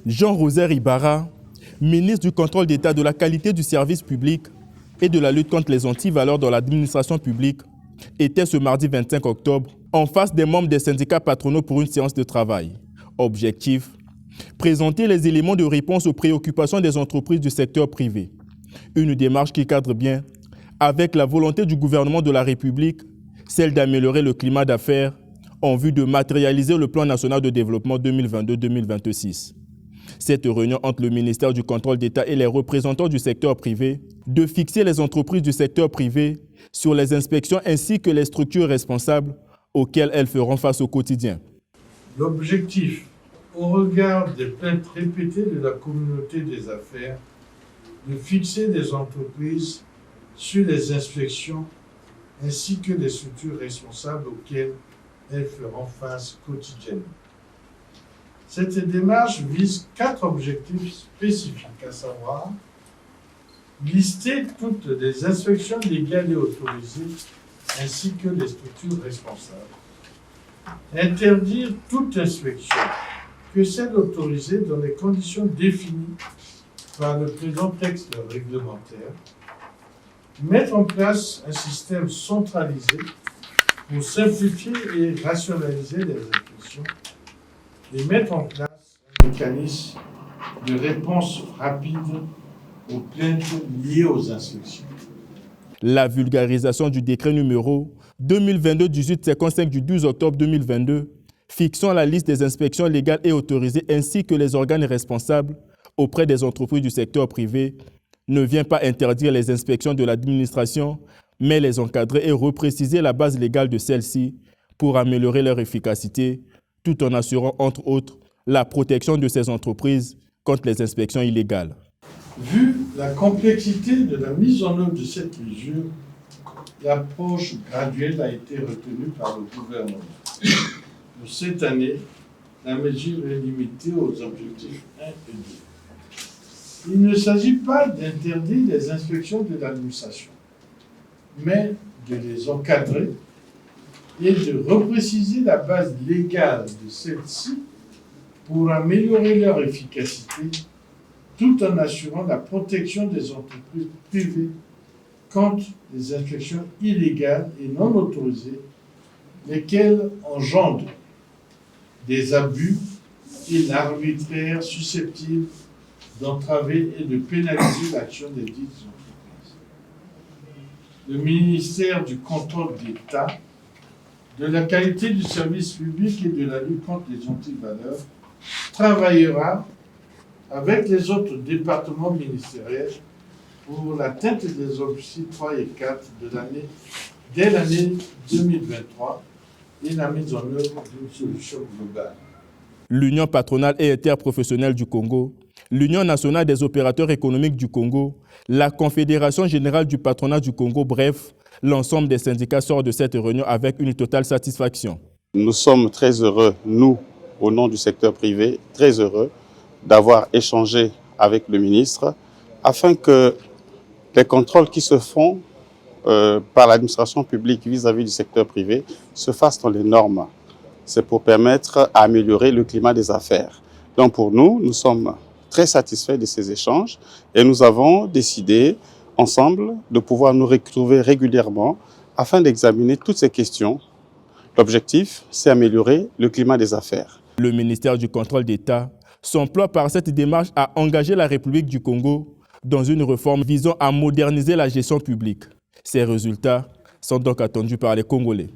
Jean-Rosaire Ibarra, ministre du contrôle d'État de la qualité du service public et de la lutte contre les antivaleurs dans l'administration publique, était ce mardi 25 octobre en face des membres des syndicats patronaux pour une séance de travail. Objectif: présenter les éléments de réponse aux préoccupations des entreprises du secteur privé. Une démarche qui cadre bien avec la volonté du gouvernement de la République, celle d'améliorer le climat d'affaires en vue de matérialiser le plan national de développement 2022-2026. Cette réunion entre le ministère du contrôle d'État et les représentants du secteur privé, de fixer les entreprises du secteur privé sur les inspections ainsi que les structures responsables auxquelles elles feront face au quotidien. L'objectif, au regard des plaintes répétées de la communauté des affaires, de fixer les entreprises sur les inspections ainsi que les structures responsables auxquelles elles feront face quotidiennement. Cette démarche vise 4 objectifs spécifiques, à savoir lister toutes les inspections légales et autorisées ainsi que les structures responsables, interdire toute inspection que celle autorisée dans les conditions définies par le présent texte réglementaire, mettre en place un système centralisé pour simplifier et rationaliser les inspections et mettre en place un mécanisme de réponse rapide aux plaintes liées aux inspections. La vulgarisation du décret numéro 2022-1855 du 12 octobre 2022 fixant la liste des inspections légales et autorisées ainsi que les organes responsables auprès des entreprises du secteur privé ne vient pas interdire les inspections de l'administration, mais les encadrer et repréciser la base légale de celles-ci pour améliorer leur efficacité, tout en assurant, entre autres, la protection de ces entreprises contre les inspections illégales. Vu la complexité de la mise en œuvre de cette mesure, l'approche graduelle a été retenue par le gouvernement. Pour cette année, la mesure est limitée aux objectifs 1 et 2. Il ne s'agit pas d'interdire les inspections de l'administration, mais de les encadrer et de repréciser la base légale de celles-ci pour améliorer leur efficacité, tout en assurant la protection des entreprises privées contre les inspections illégales et non autorisées, lesquelles engendrent des abus et l'arbitraire susceptible d'entraver et de pénaliser l'action des dites entreprises. Le ministère du contrôle d'État, de la qualité du service public et de la lutte contre les antivaleurs travaillera avec les autres départements ministériels pour l'atteinte des objectifs 3 et 4 dès l'année 2023 et la mise en œuvre d'une solution globale. L'Union patronale et interprofessionnelle du Congo, l'Union nationale des opérateurs économiques du Congo, la Confédération générale du patronat du Congo, bref, l'ensemble des syndicats sortent de cette réunion avec une totale satisfaction. Nous sommes très heureux, nous, au nom du secteur privé, très heureux d'avoir échangé avec le ministre afin que les contrôles qui se font par l'administration publique vis-à-vis du secteur privé se fassent dans les normes. C'est pour permettre à améliorer le climat des affaires. Donc pour nous, nous sommes très satisfaits de ces échanges et nous avons décidé ensemble de pouvoir nous retrouver régulièrement afin d'examiner toutes ces questions. L'objectif, c'est améliorer le climat des affaires. Le ministère du contrôle d'État s'emploie par cette démarche à engager la République du Congo dans une réforme visant à moderniser la gestion publique. Ces résultats sont donc attendus par les Congolais.